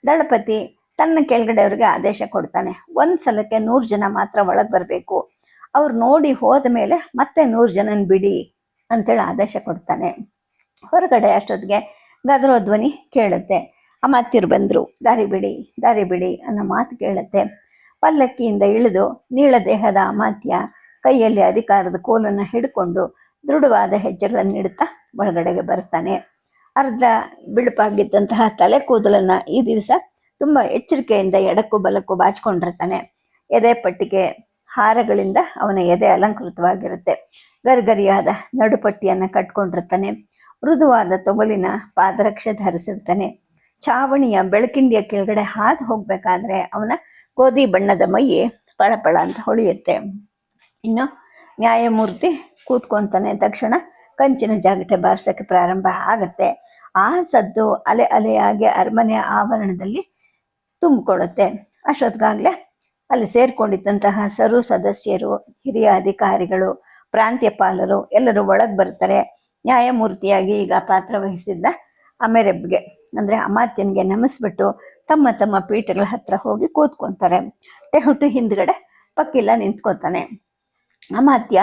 ದಳಪತಿ ತನ್ನ ಕೆಳಗಡೆಯವ್ರಿಗೆ ಆದೇಶ ಕೊಡ್ತಾನೆ, ಒಂದು ಸಲಕ್ಕೆ 100 ಜನ ಮಾತ್ರ ಒಳಗೆ ಬರಬೇಕು. ಅವ್ರು ನೋಡಿ ಹೋದ ಮೇಲೆ ಮತ್ತೆ 100 ಜನನ ಬಿಡಿ ಅಂತೇಳಿ ಆದೇಶ ಕೊಡ್ತಾನೆ. ಹೊರಗಡೆ ಅಷ್ಟೊತ್ತಿಗೆ ಗದರೋ ಧ್ವನಿ ಕೇಳುತ್ತೆ. ಅಮಾತ್ಯರು ಬಂದರು, ದಾರಿ ಬಿಡಿ ಅನ್ನೋ ಮಾತು ಕೇಳುತ್ತೆ. ಪಲ್ಲಕ್ಕಿಯಿಂದ ಇಳಿದು ನೀಳದೇಹದ ಅಮಾತ್ಯ ಕೈಯಲ್ಲಿ ಅಧಿಕಾರದ ಕೋಲನ್ನು ಹಿಡ್ಕೊಂಡು ದೃಢವಾದ ಹೆಜ್ಜೆಗಳನ್ನು ಇಡುತ್ತಾ ಒಳಗಡೆಗೆ ಬರ್ತಾನೆ. ಅರ್ಧ ಬಿಳುಪಾಗಿದ್ದಂತಹ ತಲೆ ಕೂದಲನ್ನು ಈ ದಿವಸ ತುಂಬ ಎಚ್ಚರಿಕೆಯಿಂದ ಎಡಕ್ಕೂ ಬಲಕ್ಕೂ ಬಾಚಿಕೊಂಡಿರ್ತಾನೆ. ಎದೆ ಪಟ್ಟಿಗೆ ಹಾರಗಳಿಂದ ಅವನ ಎದೆ ಅಲಂಕೃತವಾಗಿರುತ್ತೆ. ಗರಿಗರಿಯಾದ ನಡುಪಟ್ಟಿಯನ್ನು ಕಟ್ಕೊಂಡಿರ್ತಾನೆ. ಮೃದುವಾದ ತೊಗಲಿನ ಪಾದರಕ್ಷೆ ಧರಿಸಿರ್ತಾನೆ. ಚಾವಣಿಯ ಬೆಳಕಿಂಡಿಯ ಕೆಳಗಡೆ ಹಾದು ಹೋಗ್ಬೇಕಾದ್ರೆ ಅವನ ಗೋಧಿ ಬಣ್ಣದ ಮೈ ಪಳಪಳ ಅಂತ ಹೊಳೆಯುತ್ತೆ. ಇನ್ನು ನ್ಯಾಯಮೂರ್ತಿ ಕೂತ್ಕೊಂತಾನೆ. ತಕ್ಷಣ ಕಂಚಿನ ಜಾಗಟೆ ಬಾರಿಸೋಕ್ಕೆ ಪ್ರಾರಂಭ ಆಗತ್ತೆ. ಆ ಸದ್ದು ಅಲೆಯಾಗಿ ಅರಮನೆಯ ಆವರಣದಲ್ಲಿ ತುಂಬಿಕೊಳ್ಳುತ್ತೆ. ಅಷ್ಟೊತ್ತಿಗಾಗಲೇ ಅಲ್ಲಿ ಸೇರ್ಕೊಂಡಿದ್ದಂತಹ ಸರ್ವ ಸದಸ್ಯರು, ಹಿರಿಯ ಅಧಿಕಾರಿಗಳು, ಪ್ರಾಂತ್ಯಪಾಲರು ಎಲ್ಲರೂ ಒಳಗೆ ಬರ್ತಾರೆ. ನ್ಯಾಯಮೂರ್ತಿಯಾಗಿ ಈಗ ಪಾತ್ರ ವಹಿಸಿದ್ದ ಅಮೆರೆಬ್ಗೆ ಅಂದರೆ ಅಮಾತ್ಯನಿಗೆ ನಮಿಸ್ಬಿಟ್ಟು ತಮ್ಮ ತಮ್ಮ ಪೀಠಗಳ ಹತ್ರ ಹೋಗಿ ಕೂತ್ಕೊತಾರೆ. ಟೆಹುಟು ಹಿಂದ್ಗಡೆ ಪಕ್ಕಿಲ್ಲ ನಿಂತ್ಕೋತಾನೆ. ಅಮಾತ್ಯ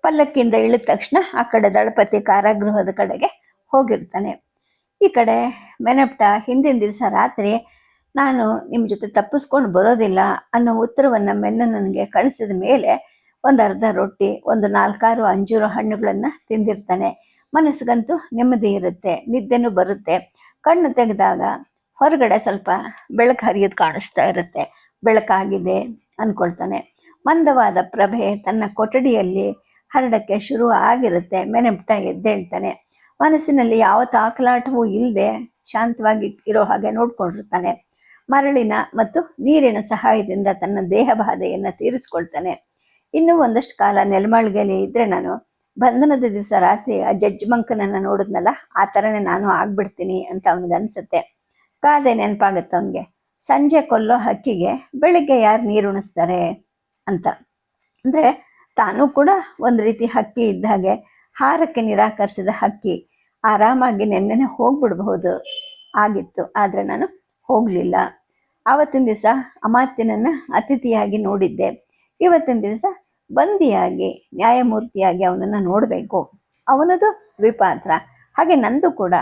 ಪಲ್ಲಕ್ಕಿಂದ ಇಳಿದ ತಕ್ಷಣ ಆ ಕಡೆ ದಳಪತಿ ಕಾರಾಗೃಹದ ಕಡೆಗೆ ಹೋಗಿರ್ತಾನೆ. ಈ ಕಡೆ ಮೆನಪ್ಟ ಹಿಂದಿನ ದಿವಸ ರಾತ್ರಿ ನಾನು ನಿಮ್ಮ ಜೊತೆ ತಪ್ಪಿಸ್ಕೊಂಡು ಬರೋದಿಲ್ಲ ಅನ್ನೋ ಉತ್ತರವನ್ನು ಮೆನ್ನನಿಗೆ ಕಳಿಸಿದ ಮೇಲೆ ಒಂದು ಅರ್ಧ ರೊಟ್ಟಿ, ಒಂದು 4-6 ಅಂಜೂರ ಹಣ್ಣುಗಳನ್ನು ತಿಂದಿರ್ತಾನೆ. ಮನಸ್ಸಿಗಂತೂ ನೆಮ್ಮದಿ ಇರುತ್ತೆ, ನಿದ್ದೆನೂ ಬರುತ್ತೆ. ಕಣ್ಣು ತೆಗೆದಾಗ ಹೊರಗಡೆ ಸ್ವಲ್ಪ ಬೆಳಕು ಹರಿಯೋದು ಕಾಣಿಸ್ತಾ ಇರುತ್ತೆ. ಬೆಳಕಾಗಿದೆ ಅಂದ್ಕೊಳ್ತಾನೆ. ಮಂದವಾದ ಪ್ರಭೆ ತನ್ನ ಕೊಠಡಿಯಲ್ಲಿ ಹರಡಕ್ಕೆ ಶುರು ಆಗಿರುತ್ತೆ. ಮೆನಪ್ಟ ಎದ್ದೇಳ್ತಾನೆ. ಮನಸ್ಸಿನಲ್ಲಿ ಯಾವ ತಾಕಲಾಟವೂ ಇಲ್ಲದೆ ಶಾಂತವಾಗಿ ಇರೋ ಹಾಗೆ ನೋಡ್ಕೊಂಡಿರ್ತಾನೆ. ಮರಳಿನ ಮತ್ತು ನೀರಿನ ಸಹಾಯದಿಂದ ತನ್ನ ದೇಹ ಬಾಧೆಯನ್ನು ತೀರಿಸ್ಕೊಳ್ತಾನೆ. ಇನ್ನೂ ಒಂದಷ್ಟು ಕಾಲ ನೆಲಮಾಳಿಗೆಯಲ್ಲಿ ಇದ್ದರೆ ನಾನು ಬಂಧನದ ದಿವಸ ರಾತ್ರಿ ಆ ಜಡ್ಜ್ ಮಂಕನನ್ನು ನೋಡಿದ್ನಲ್ಲ, ಆ ಥರನೇ ನಾನು ಆಗ್ಬಿಡ್ತೀನಿ ಅಂತ ಅವನಿಗನ್ಸುತ್ತೆ. ಕಾದೆ ನೆನಪಾಗುತ್ತೆ ಅವನಿಗೆ, ಸಂಜೆ ಕೊಲ್ಲೋ ಹಕ್ಕಿಗೆ ಬೆಳಿಗ್ಗೆ ಯಾರು ನೀರು ಉಣಿಸ್ತಾರೆ ಅಂತ. ಅಂದರೆ ತಾನೂ ಕೂಡ ಒಂದು ರೀತಿ ಹಕ್ಕಿ ಇದ್ದ ಹಾಗೆ, ಹಾರಕ್ಕೆ ನಿರಾಕರಿಸಿದ ಹಕ್ಕಿ. ಆರಾಮಾಗಿ ನೆನ್ನೆನೆ ಹೋಗ್ಬಿಡ್ಬಹುದು ಆಗಿತ್ತು, ಆದರೆ ನಾನು ಹೋಗಲಿಲ್ಲ. ಆವತ್ತಿನ ದಿವಸ ಅಮಾತ್ಯನನ್ನು ಅತಿಥಿಯಾಗಿ ನೋಡಿದ್ದೆ. ಇವತ್ತಿನ ದಿವಸ ಬಂದಿಯಾಗಿ ನ್ಯಾಯಮೂರ್ತಿಯಾಗಿ ಅವನನ್ನು ನೋಡಬೇಕು. ಅವನದು ದ್ವಿಪಾತ್ರ, ಹಾಗೆ ನಂದು ಕೂಡ.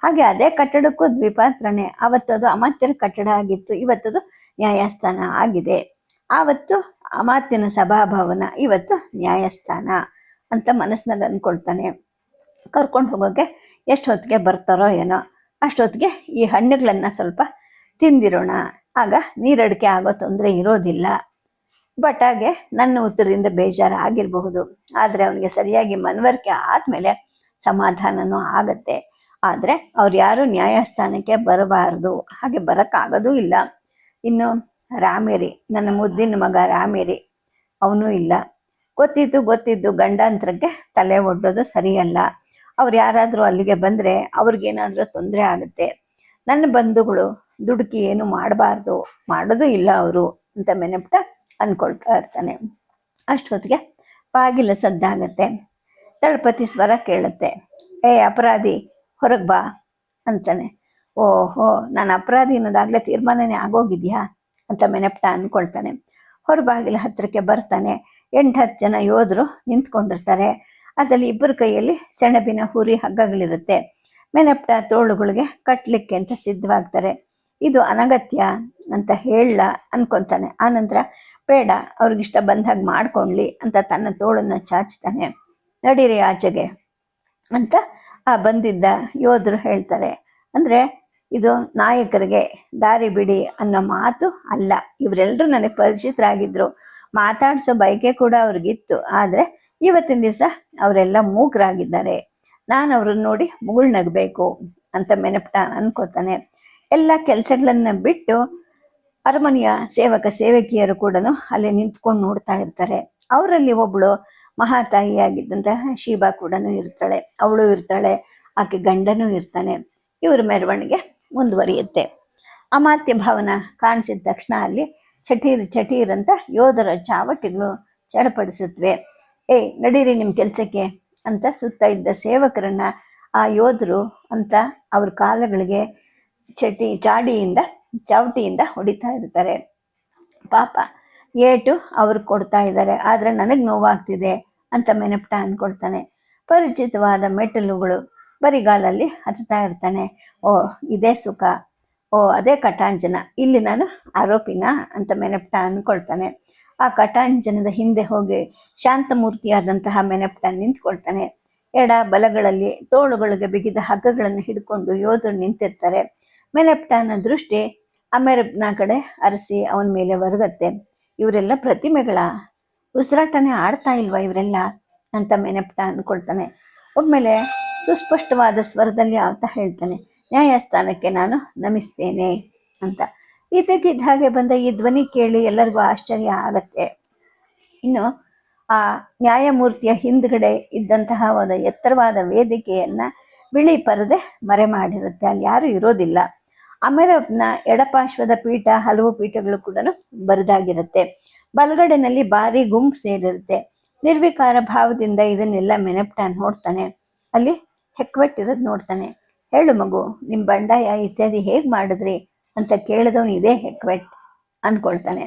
ಹಾಗೆ ಅದೇ ಕಟ್ಟಡಕ್ಕೂ ದ್ವಿಪಾತ್ರನೇ. ಆವತ್ತದು ಅಮಾತ್ಯರ ಕಟ್ಟಡ ಆಗಿತ್ತು, ಇವತ್ತದು ನ್ಯಾಯಸ್ಥಾನ ಆಗಿದೆ. ಆವತ್ತು ಅಮಾತ್ಯನ ಸಭಾಭವನ, ಇವತ್ತು ನ್ಯಾಯಸ್ಥಾನ ಅಂತ ಮನಸ್ಸಿನಲ್ಲಿ ಅಂದ್ಕೊಳ್ತಾನೆ. ಕರ್ಕೊಂಡು ಹೋಗೋಕ್ಕೆ ಎಷ್ಟು ಹೊತ್ತಿಗೆ ಬರ್ತಾರೋ ಏನೋ, ಅಷ್ಟೊತ್ತಿಗೆ ಈ ಹಣ್ಣುಗಳನ್ನು ಸ್ವಲ್ಪ ತಿಂದಿರೋಣ, ಆಗ ನೀರಡಿಕೆ ಆಗೋ ತೊಂದರೆ ಇರೋದಿಲ್ಲ. ಬಟಾಗೆ ನನ್ನ ಉತ್ತರದಿಂದ ಬೇಜಾರು ಆಗಿರಬಹುದು, ಆದರೆ ಅವನಿಗೆ ಸರಿಯಾಗಿ ಮನವರಿಕೆ ಆದಮೇಲೆ ಸಮಾಧಾನನೂ ಆಗತ್ತೆ. ಆದರೆ ಅವ್ರು ಯಾರೂ ನ್ಯಾಯಸ್ಥಾನಕ್ಕೆ ಬರಬಾರ್ದು, ಹಾಗೆ ಬರೋಕ್ಕಾಗೋದೂ ಇಲ್ಲ. ಇನ್ನು ರಾಮೇರಿ, ನನ್ನ ಮುದ್ದಿನ ಮಗ ರಾಮೇರಿ, ಅವನೂ ಇಲ್ಲ. ಗೊತ್ತಿದ್ದು ಗಂಡಾಂತರಕ್ಕೆ ತಲೆ ಒಡ್ಡೋದು ಸರಿಯಲ್ಲ. ಅವ್ರು ಯಾರಾದರೂ ಅಲ್ಲಿಗೆ ಬಂದರೆ ಅವ್ರಿಗೇನಾದರೂ ತೊಂದರೆ ಆಗುತ್ತೆ. ನನ್ನ ಬಂಧುಗಳು ದುಡುಕಿ ಏನು ಮಾಡಬಾರ್ದು, ಮಾಡೋದು ಇಲ್ಲ ಅವರು ಅಂತ ಮೆನಪ್ಟ ಅಂದ್ಕೊಳ್ತಾ ಇರ್ತಾನೆ. ಅಷ್ಟೊತ್ತಿಗೆ ಬಾಗಿಲ ಸದ್ದಾಗತ್ತೆ. ದಳಪತಿ ಸ್ವರ ಕೇಳುತ್ತೆ, ಏ ಅಪರಾಧಿ ಹೊರಗೆ ಬಾ ಅಂತಾನೆ. ಓಹೋ, ನಾನು ಅಪರಾಧಿ ಅನ್ನೋದಾಗಲೇ ತೀರ್ಮಾನನೇ ಆಗೋಗಿದ್ಯಾ ಅಂತ ಮೆನಪ್ಟ ಅಂದ್ಕೊಳ್ತಾನೆ. ಹೊರಬಾಗಿಲ ಹತ್ತಿರಕ್ಕೆ ಬರ್ತಾನೆ. 8-10 ಜನ ಯೋಧರು ನಿಂತ್ಕೊಂಡಿರ್ತಾರೆ. ಅದರಲ್ಲಿ 2 ಕೈಯಲ್ಲಿ ಸೆಣಬಿನ ಹುರಿ ಹಗ್ಗಗಳಿರುತ್ತೆ. ಮೆನಪ್ಟ ತೋಳುಗಳಿಗೆ ಕಟ್ಟಲಿಕ್ಕೆ ಅಂತ ಸಿದ್ಧವಾಗ್ತಾರೆ. ಇದು ಅನಗತ್ಯ ಅಂತ ಹೇಳ ಅನ್ಕೊತಾನೆ. ಆನಂತರ ಬೇಡ, ಅವ್ರಿಗಿಷ್ಟ ಬಂದಾಗ ಮಾಡ್ಕೊಳ್ಳಿ ಅಂತ ತನ್ನ ತೋಳನ್ನು ಚಾಚ್ತಾನೆ. ನಡೀರಿ ಆಚೆಗೆ ಅಂತ ಆ ಬಂದಿದ್ದ ಯೋಧರು ಹೇಳ್ತಾರೆ. ಅಂದರೆ ಇದು ನಾಯಕರಿಗೆ ದಾರಿ ಬಿಡಿ ಅನ್ನೋ ಮಾತು ಅಲ್ಲ. ಇವರೆಲ್ಲರೂ ನನಗೆ ಪರಿಚಿತರಾಗಿದ್ದರು, ಮಾತಾಡಿಸೋ ಬಯಕೆ ಕೂಡ ಅವ್ರಿಗಿತ್ತು. ಆದರೆ ಇವತ್ತಿನ ದಿವಸ ಅವರೆಲ್ಲ ಮೂಕರಾಗಿದ್ದಾರೆ, ನಾನು ಅವ್ರನ್ನ ನೋಡಿ ಮುಗುಳ್ನಗಬೇಕು ಅಂತ ಮೆನಪ್ಟ ಅನ್ಕೋತಾನೆ. ಎಲ್ಲ ಕೆಲಸಗಳನ್ನು ಬಿಟ್ಟು ಅರಮನೆಯ ಸೇವಕ ಸೇವಕಿಯರು ಕೂಡ ಅಲ್ಲಿ ನಿಂತ್ಕೊಂಡು ನೋಡ್ತಾ ಇರ್ತಾರೆ. ಅವರಲ್ಲಿ ಒಬ್ಬಳು ಮಹಾತಾಯಿಯಾಗಿದ್ದಂತಹ ಶೀಬಾ ಕೂಡ ಇರ್ತಾಳೆ. ಅವಳು ಇರ್ತಾಳೆ, ಆಕೆ ಗಂಡನೂ ಇರ್ತಾನೆ. ಇವ್ರ ಮೆರವಣಿಗೆ ಮುಂದುವರಿಯುತ್ತೆ. ಅಮಾತ್ಯ ಭವನ ಕಾಣಿಸಿದ ತಕ್ಷಣ ಅಲ್ಲಿ ಚಟೀರ್ ಚಟೀರ್ ಅಂತ ಯೋಧರ ಚಾವಟಿಗಳು ಚಡಪಡಿಸುತ್ತವೆ. ನಡೀರಿ ನಿಮ್ಮ ಕೆಲಸಕ್ಕೆ ಅಂತ ಸುತ್ತ ಇದ್ದ ಸೇವಕರನ್ನ ಆ ಯೋಧರು ಅಂತ ಅವ್ರ ಕಾಲಗಳಿಗೆ ಚಾವಟಿಯಿಂದ ಹೊಡಿತಾ ಇರ್ತಾರೆ. ಪಾಪ ಏಟು ಅವ್ರು ಕೊಡ್ತಾ ಇದ್ದಾರೆ, ಆದರೆ ನನಗೆ ನೋವಾಗ್ತಿದೆ ಅಂತ ಮೆನಪ್ಟ ಅಂದ್ಕೊಳ್ತಾನೆ. ಪರಿಚಿತವಾದ ಮೆಟ್ಟಲುಗಳು ಬರಿಗಾಲಲ್ಲಿ ಹತ್ತಾ ಇರ್ತಾನೆ. ಇದೇ ಸುಖ, ಅದೇ ಕಟಾಂಜನ, ಇಲ್ಲಿ ನಾನು ಆರೋಪಿನ ಅಂತ ಮೆನಪ್ಟ ಅಂದ್ಕೊಳ್ತಾನೆ. ಆ ಕಟಾಂಜನದ ಹಿಂದೆ ಹೋಗಿ ಶಾಂತಮೂರ್ತಿಯಾದಂತಹ ಮೆನಪ್ಟ ನಿಂತ್ಕೊಳ್ತಾನೆ. ಎಡ ಬಲಗಳಲ್ಲಿ ತೋಳುಗಳಿಗೆ ಬಿಗಿದ ಹಗ್ಗಗಳನ್ನು ಹಿಡ್ಕೊಂಡು ಯೋಧರು ನಿಂತಿರ್ತಾರೆ. ಮೆನಪ್ಟನ ದೃಷ್ಟಿ ಅಮೆರಬ್ನ ಕಡೆ ಅರಸಿ ಅವನ ಮೇಲೆ ಒರಗತ್ತೆ. ಇವರೆಲ್ಲ ಪ್ರತಿಮೆಗಳ ಉಸಿರಾಟನೆ ಆಡ್ತಾ ಇಲ್ವಾ ಇವರೆಲ್ಲ ಅಂತ ಮೆನಪ್ಟ ಅಂದ್ಕೊಳ್ತಾನೆ. ಒಮ್ಮೆಲೆ ಸುಸ್ಪಷ್ಟವಾದ ಸ್ವರದಲ್ಲಿ ಆತ ಹೇಳ್ತಾನೆ, ನ್ಯಾಯಸ್ಥಾನಕ್ಕೆ ನಾನು ನಮಿಸ್ತೇನೆ ಅಂತ. ಇದಕ್ಕಿದ್ದ ಹಾಗೆ ಬಂದ ಈ ಧ್ವನಿ ಕೇಳಿ ಎಲ್ಲರಿಗೂ ಆಶ್ಚರ್ಯ ಆಗತ್ತೆ. ಇನ್ನು ಆ ನ್ಯಾಯಮೂರ್ತಿಯ ಹಿಂದ್ಗಡೆ ಇದ್ದಂತಹ ಒಂದು ಎತ್ತರವಾದ ವೇದಿಕೆಯನ್ನ ಬಿಳಿ ಪರದೆ ಮರೆ ಮಾಡಿರುತ್ತೆ. ಅಲ್ಲಿ ಯಾರು ಇರೋದಿಲ್ಲ. ಅಮೆರಬ್ನ ಎಡಪಾರ್ಶ್ವದ ಪೀಠ, ಹಲವು ಪೀಠಗಳು ಕೂಡ ಬರಿದಾಗಿರುತ್ತೆ. ಬಲಗಡೆನಲ್ಲಿ ಭಾರಿ ಗುಂಪು ಸೇರಿರುತ್ತೆ. ನಿರ್ವಿಕಾರ ಭಾವದಿಂದ ಇದನ್ನೆಲ್ಲ ಮೆನಪ್ಟ ನೋಡ್ತಾನೆ. ಅಲ್ಲಿ ಹೆಕ್ವೆಟ್ಟಿರೋದು ನೋಡ್ತಾನೆ. ಹೇಳು ಮಗು, ನಿಮ್ಮ ಬಂಡಾಯ ಇತ್ಯಾದಿ ಹೇಗೆ ಮಾಡಿದ್ರಿ ಅಂತ ಕೇಳಿದವನು ಇದೇ ಹೆಕ್ವೆಟ್ ಅಂದ್ಕೊಳ್ತಾನೆ.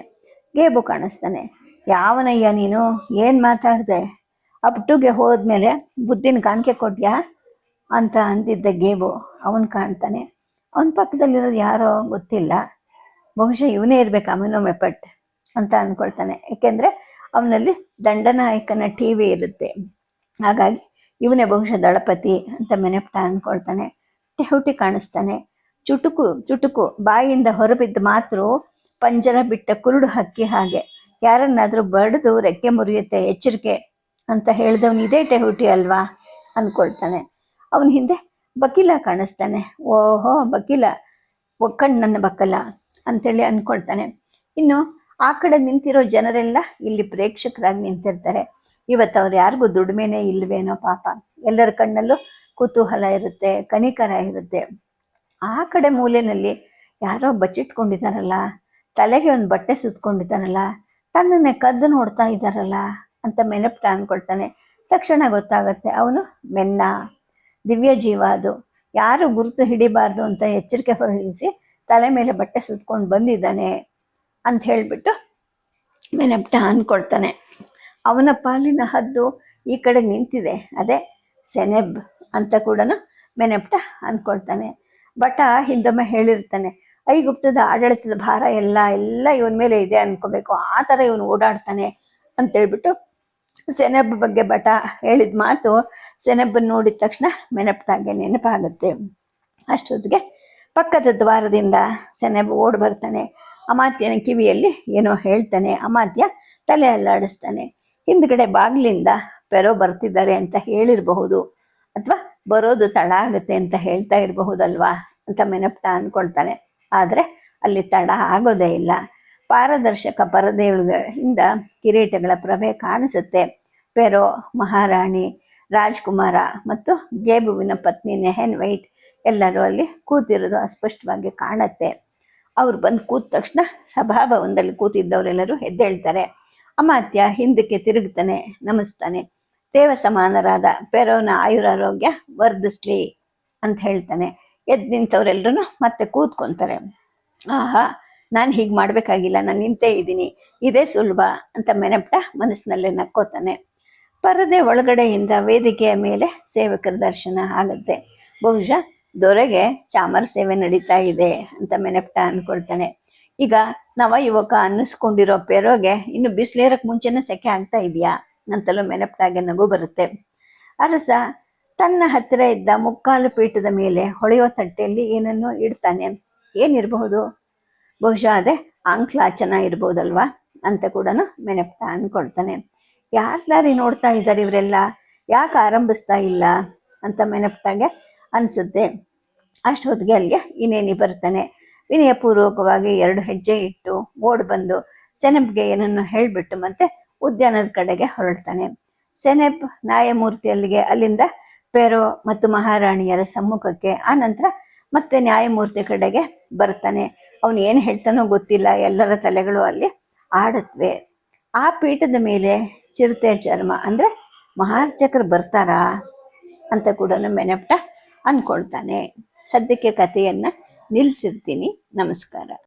ಗೇಬು ಕಾಣಿಸ್ತಾನೆ. ಯಾವನಯ್ಯ ನೀನು, ಏನು ಮಾತಾಡಿದೆ? ಅಪ್ಟುಗೆ ಹೋದ್ಮೇಲೆ ಬುದ್ಧಿನ ಕಾಣಿಕೆ ಕೊಟ್ಯಾ ಅಂತ ಅಂದಿದ್ದ ಗೇಬು ಅವನು ಕಾಣ್ತಾನೆ. ಅವನ ಪಕ್ಕದಲ್ಲಿರೋದು ಯಾರೋ ಗೊತ್ತಿಲ್ಲ, ಬಹುಶಃ ಇವನೇ ಇರಬೇಕು, ಅಮಿನೋಮೆಪಟ್ ಅಂತ ಅಂದ್ಕೊಳ್ತಾನೆ. ಏಕೆಂದರೆ ಅವನಲ್ಲಿ ದಂಡನಾಯಕನ TV ಇರುತ್ತೆ. ಹಾಗಾಗಿ ಇವನೇ ಬಹುಶಃ ದಳಪತಿ ಅಂತ ಮೆನಪ್ಟ ಅಂದ್ಕೊಳ್ತಾನೆ. ಟೆಹುಟಿ ಕಾಣಿಸ್ತಾನೆ. ಚುಟುಕು ಬಾಯಿಯಿಂದ ಹೊರಬಿದ್ದ ಮಾತ್ರ ಪಂಜರ ಬಿಟ್ಟ ಕುರುಡು ಹಕ್ಕಿ ಹಾಗೆ. ಯಾರನ್ನಾದರೂ ಬಡಿದು ರೆಕ್ಕೆ ಮುರಿಯುತ್ತೆ, ಎಚ್ಚರಿಕೆ ಅಂತ ಹೇಳಿದವನು ಇದೇ ಟೆಹುಟಿ ಅಲ್ವಾ ಅಂದ್ಕೊಳ್ತಾನೆ. ಅವನ ಹಿಂದೆ ಬಕೀಲ ಕಾಣಿಸ್ತಾನೆ. ಓಹೋ, ಬಕೀಲ, ನನ್ನ ಬಕ್ಕಲ ಅಂತೇಳಿ ಅಂದ್ಕೊಳ್ತಾನೆ. ಇನ್ನು ಆ ಕಡೆ ನಿಂತಿರೋ ಜನರೆಲ್ಲ ಇಲ್ಲಿ ಪ್ರೇಕ್ಷಕರಾಗಿ ನಿಂತಿರ್ತಾರೆ. ಇವತ್ತು ಅವ್ರು ಯಾರಿಗೂ ದುಡಿಮೆನೇ ಇಲ್ವೇನೋ ಪಾಪ. ಎಲ್ಲರ ಕಣ್ಣಲ್ಲೂ ಕುತೂಹಲ ಇರುತ್ತೆ, ಕನಿಕರ ಇರುತ್ತೆ. ಆ ಕಡೆ ಮೂಲೆಯಲ್ಲಿ ಯಾರೋ ಬಚ್ಚಿಟ್ಕೊಂಡಿದ್ದಾರಲ್ಲ, ತಲೆಗೆ ಒಂದು ಬಟ್ಟೆ ಸುತ್ಕೊಂಡಿದ್ದಾರಲ್ಲ, ತನ್ನನ್ನೇ ಕದ್ದು ನೋಡ್ತಾ ಇದ್ದಾರಲ್ಲ ಅಂತ ಮೆನಪ್ಟ ಅಂದ್ಕೊಳ್ತಾನೆ. ತಕ್ಷಣ ಗೊತ್ತಾಗತ್ತೆ ಅವನು ಮೆನ್ನ, ದಿವ್ಯ ಜೀವ. ಅದು ಯಾರು ಗುರುತು ಹಿಡಿಬಾರ್ದು ಅಂತ ಎಚ್ಚರಿಕೆ ವಹಿಸಿ ತಲೆ ಮೇಲೆ ಬಟ್ಟೆ ಸುತ್ಕೊಂಡು ಬಂದಿದ್ದಾನೆ ಅಂತ ಹೇಳಿಬಿಟ್ಟು ಮೆನಪ್ಟ ಅಂದ್ಕೊಳ್ತಾನೆ. ಅವನ ಪಾಲಿನ ಹದ್ದು ಈ ಕಡೆ ನಿಂತಿದೆ, ಅದೇ ಸೆನೆಬ್ ಅಂತ ಕೂಡ ಮೆನಪ್ಟ ಅಂದ್ಕೊಳ್ತಾನೆ. ಬಟ ಹಿಂದೊಮ್ಮೆ ಹೇಳಿರ್ತಾನೆ, ಐಗುಪ್ತದ ಆಡಳಿತದ ಭಾರ ಎಲ್ಲ ಇವನ ಮೇಲೆ ಇದೆ ಅನ್ಕೋಬೇಕು, ಆ ಥರ ಇವನು ಓಡಾಡ್ತಾನೆ ಅಂತೇಳ್ಬಿಟ್ಟು ಸೆನೆಬ್ ಬಗ್ಗೆ ಬಟ ಹೇಳಿದ ಮಾತು ಸೆನೆಬ್ಬನ್ನು ನೋಡಿದ ತಕ್ಷಣ ಮೆನಪ್ಟಾಗೆ ನೆನಪಾಗುತ್ತೆ. ಅಷ್ಟೊತ್ತಿಗೆ ಪಕ್ಕದ ದ್ವಾರದಿಂದ ಸೆನೆಬ್ ಓಡಿ ಬರ್ತಾನೆ. ಅಮಾತ್ಯನ ಕಿವಿಯಲ್ಲಿ ಏನೋ ಹೇಳ್ತಾನೆ. ಅಮಾತ್ಯ ತಲೆ ಅಲ್ಲಾಡಿಸ್ತಾನೆ. ಹಿಂದ್ಗಡೆ ಬಾಗಿಲಿಂದ ಪೆರೋ ಬರ್ತಿದ್ದಾರೆ ಅಂತ ಹೇಳಿರಬಹುದು, ಅಥವಾ ಬರೋದು ತಡ ಆಗುತ್ತೆ ಅಂತ ಹೇಳ್ತಾ ಇರಬಹುದಲ್ವಾ ಅಂತ ಮೆನಪ್ಟ ಅಂದ್ಕೊಳ್ತಾನೆ. ಆದರೆ ಅಲ್ಲಿ ತಡ ಆಗೋದೇ ಇಲ್ಲ. ಪಾರದರ್ಶಕ ಪರದೆಯಿಂದ ಕಿರೀಟಗಳ ಪ್ರಭೆ ಕಾಣಿಸುತ್ತೆ. ಪೆರೋ, ಮಹಾರಾಣಿ, ರಾಜ್ಕುಮಾರ ಮತ್ತು ಗೇಬುವಿನ ಪತ್ನಿ ನೆಹೆನ್ ವೈಟ್ ಎಲ್ಲರೂ ಅಲ್ಲಿ ಕೂತಿರೋದು ಅಸ್ಪಷ್ಟವಾಗಿ ಕಾಣುತ್ತೆ. ಅವ್ರು ಬಂದು ಕೂತ ತಕ್ಷಣ ಸಭಾಭವನದಲ್ಲಿ ಕೂತಿದ್ದವರೆಲ್ಲರೂ ಎದ್ದೇಳ್ತಾರೆ. ಅಮಾತ್ಯ ಹಿಂದಕ್ಕೆ ತಿರುಗ್ತಾನೆ, ನಮಿಸ್ತಾನೆ. ದೇವ ಸಮಾನರಾದ ಪೆರೋನ ಆಯುರಾರೋಗ್ಯ ವರ್ಧಿಸ್ಲಿ ಅಂತ ಹೇಳ್ತಾನೆ. ಎದ್ದು ನಿಂತವರೆಲ್ಲರೂ ಮತ್ತೆ ಕೂತ್ಕೊತಾರೆ. ಆಹಾ, ನಾನು ಹೀಗೆ ಮಾಡಬೇಕಾಗಿಲ್ಲ, ನಾನು ನಿಂತೇ ಇದ್ದೀನಿ, ಇದೇ ಸುಲಭ ಅಂತ ಮೆನಪ್ಟ ಮನಸ್ಸಿನಲ್ಲೇ ನಕ್ಕೋತಾನೆ. ಪರದೆ ಒಳಗಡೆಯಿಂದ ವೇದಿಕೆಯ ಮೇಲೆ ಸೇವಕರ ದರ್ಶನ ಆಗುತ್ತೆ. ಬಹುಶಃ ದೊರೆಗೆ ಚಾಮರ ಸೇವೆ ನಡೀತಾ ಇದೆ ಅಂತ ಮೆನಪ್ಟ ಅಂದ್ಕೊಳ್ತಾನೆ. ಈಗ ನವಯುವಕ ಅನ್ನಿಸ್ಕೊಂಡಿರೋ ಪೆರೋಗೆ ಇನ್ನು ಬಿಸಿಲೇರಕ್ಕೆ ಮುಂಚೆನೇ ಸೆಕೆ ಆಗ್ತಾ ಇದೆಯಾ ಅಂತಲೂ ಮೆನಪ್ಟಾಗೆ ನಗು ಬರುತ್ತೆ. ಅರಸ ತನ್ನ ಹತ್ತಿರ ಇದ್ದ ಮುಕ್ಕಾಲು ಪೀಠದ ಮೇಲೆ ಹೊಳೆಯೋ ತಟ್ಟೆಯಲ್ಲಿ ಏನನ್ನೋ ಇಡ್ತಾನೆ. ಏನಿರಬಹುದು? ಬಹುಶಃ ಅದೇ ಆಂಕ್ಲಾಚನ ಇರ್ಬೋದಲ್ವಾ ಅಂತ ಕೂಡ ಮೆನಪ್ಟ ಅಂದ್ಕೊಳ್ತಾನೆ. ಯಾರ್ದಾರಿ ನೋಡ್ತಾ ಇದ್ದಾರೆ ಇವರೆಲ್ಲ, ಯಾಕೆ ಆರಂಭಿಸ್ತಾ ಇಲ್ಲ ಅಂತ ಮೆನಪ್ಟಾಗೆ ಅನಿಸುತ್ತೆ. ಅಷ್ಟೊತ್ತಿಗೆ ಅಲ್ಲಿಗೆ ಇನ್ನೇನಿ ಬರ್ತಾನೆ. ವಿನಯಪೂರ್ವಕವಾಗಿ 2 ಹೆಜ್ಜೆ ಇಟ್ಟು ಓಡ್ ಬಂದು ಸೆನೆಬ್ಗೆ ಏನನ್ನು ಹೇಳಿಬಿಟ್ಟು ಮತ್ತೆ ಉದ್ಯಾನದ ಕಡೆಗೆ ಹೊರಡ್ತಾನೆ. ಸೆನೆಬ್ ನ್ಯಾಯಮೂರ್ತಿಯಲ್ಲಿಗೆ ಅಲ್ಲಿಂದ ಪೆರೋ ಮತ್ತು ಮಹಾರಾಣಿಯರ ಸಮ್ಮುಖಕ್ಕೆ, ಆನಂತರ ಮತ್ತೆ ನ್ಯಾಯಮೂರ್ತಿ ಕಡೆಗೆ ಬರ್ತಾನೆ. ಅವನು ಏನು ಹೇಳ್ತಾನೋ ಗೊತ್ತಿಲ್ಲ, ಎಲ್ಲರ ತಲೆಗಳು ಅಲ್ಲಿ ಆಡತ್ವೆ. ಆ ಪೀಠದ ಮೇಲೆ ಚಿರತೆ ಚರ್ಮ ಅಂದರೆ ಮಹಾರ್ಚಕರು ಬರ್ತಾರಾ ಅಂತ ಕೂಡ ಮೆನಪ್ಟ ಅಂದ್ಕೊಳ್ತಾನೆ. ಸದ್ಯಕ್ಕೆ ಕಥೆಯನ್ನು ನಿಲ್ಲಿಸಿರ್ತೀನಿ. ನಮಸ್ಕಾರ.